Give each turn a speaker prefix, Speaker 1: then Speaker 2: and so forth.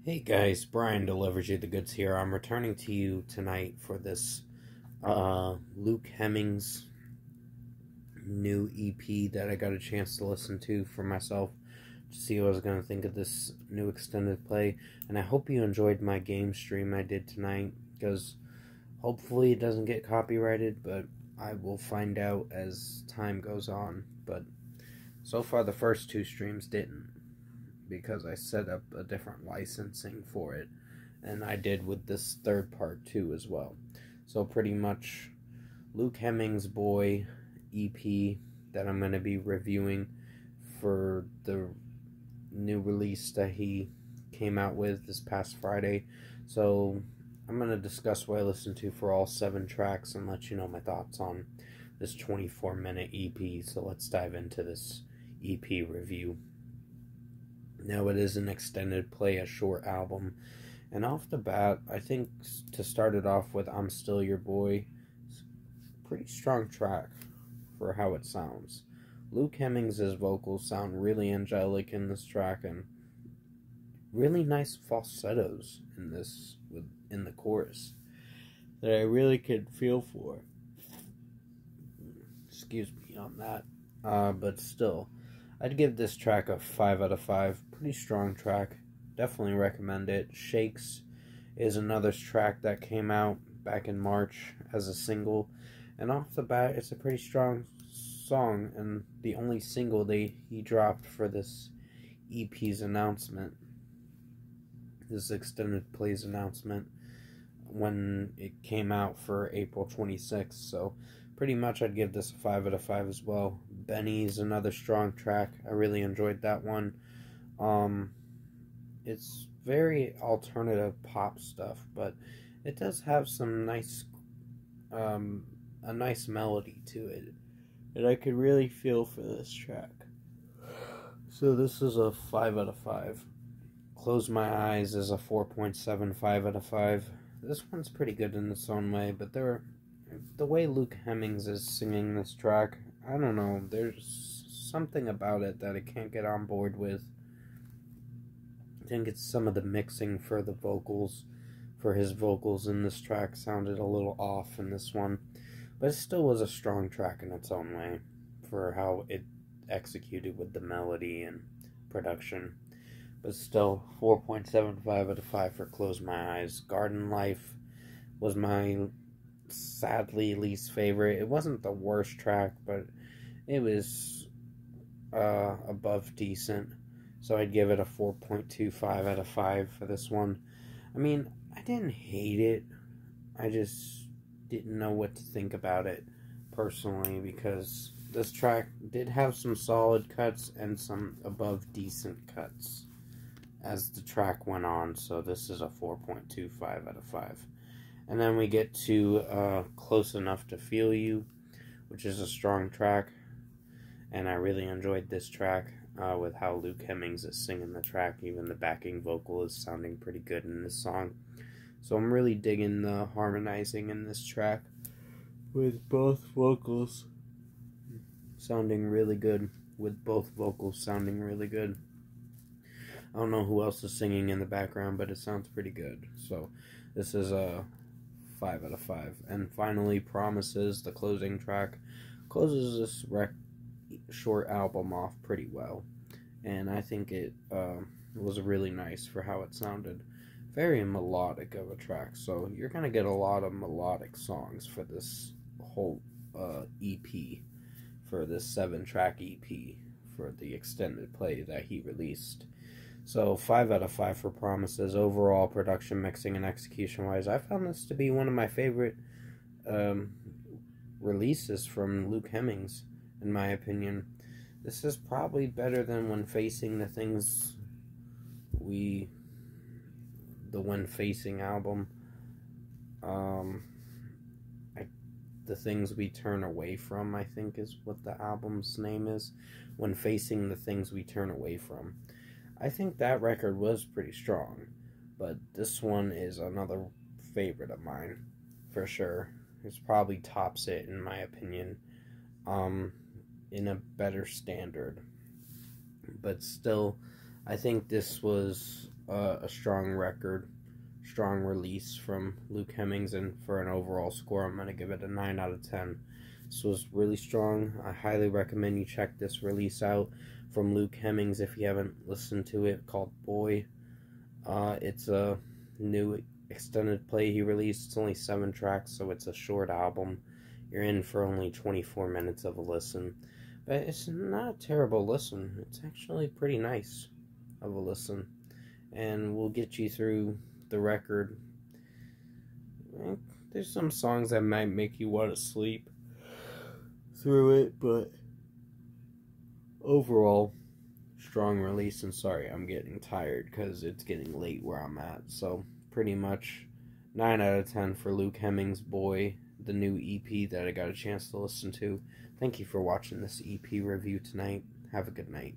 Speaker 1: Hey guys, Brian delivers you the goods here. I'm returning to you tonight for this Luke Hemmings new EP that I got a chance to listen to for myself to see what I was going to think of this new extended play. And I hope you enjoyed my game stream I did tonight, because hopefully it doesn't get copyrighted, but I will find out as time goes on. But so far the first two streams didn't, because I set up a different licensing for it, and I did with this third part too as well. So pretty much Luke Hemmings' Boy EP that I'm going to be reviewing for the new release that he came out with this past Friday. So I'm going to discuss what I listened to for all 7 tracks and let you know my thoughts on this 24-minute EP. So let's dive into this EP review. Now, it is an extended play, a short album, and off the bat, I think to start it off with I'm Still Your Boy, it's a pretty strong track for how it sounds. Luke Hemmings' vocals sound really angelic in this track, and really nice falsettos in the chorus that I really could feel for. Excuse me on that, but still, I'd give this track a 5 out of 5. Pretty strong track. Definitely recommend it. Shakes is another track that came out back in March as a single. And off the bat, it's a pretty strong song. And the only single he dropped for this EP's announcement. This extended plays announcement. When it came out for April 26th. So pretty much I'd give this a 5 out of 5 as well. Benny's another strong track. I really enjoyed that one. It's very alternative pop stuff, but it does have some nice, a nice melody to it, and I could really feel for this track. So this is a 5 out of 5. Close My Eyes is a 4.75 out of 5. This one's pretty good in its own way, but the way Luke Hemmings is singing this track, I don't know, there's something about it that I can't get on board with. I think it's some of the mixing for the vocals, for his vocals in this track sounded a little off in this one, but it still was a strong track in its own way for how it executed with the melody and production. But still, 4.75 out of 5 for Close My Eyes. Garden Life was my sadly least favorite. It wasn't the worst track, but it was above decent. So I'd give it a 4.25 out of 5 for this one. I mean, I didn't hate it. I just didn't know what to think about it personally, because this track did have some solid cuts and some above decent cuts as the track went on. So this is a 4.25 out of 5. And then we get to Close Enough to Feel You, which is a strong track. And I really enjoyed this track with how Luke Hemmings is singing the track. Even the backing vocal is sounding pretty good in this song. So I'm really digging the harmonizing in this track with both vocals sounding really good. I don't know who else is singing in the background, but it sounds pretty good. So this is a 5 out of 5. And finally, Promises, the closing track, closes this short album off pretty well, and I think it was really nice for how it sounded. Very melodic of a track, so you're gonna get a lot of melodic songs for this whole EP, for this 7-track EP for the extended play that he released. So 5 out of 5 for Promises. Overall production, mixing, and execution wise, I found this to be one of my favorite releases from Luke Hemmings. In my opinion, this is probably better than When Facing the Things the When Facing album. The Things We Turn Away From, I think is what the album's name is. When Facing the Things We Turn Away From. I think that record was pretty strong, but this one is another favorite of mine, for sure. It's probably tops it, in my opinion. In a better standard. But still, I think this was a strong record, strong release from Luke Hemmings, and for an overall score, I'm going to give it a 9 out of 10. This was really strong. I highly recommend you check this release out from Luke Hemmings if you haven't listened to it, called Boy. It's a new extended play he released. It's only 7 tracks, so it's a short album. You're in for only 24 minutes of a listen. But it's not a terrible listen. It's actually pretty nice of a listen. And we'll get you through the record. There's some songs that might make you want to sleep through it, but overall, strong release. And sorry, I'm getting tired because it's getting late where I'm at. So pretty much 9 out of 10 for Luke Hemmings' Boy, the new EP that I got a chance to listen to. Thank you for watching this EP review tonight. Have a good night.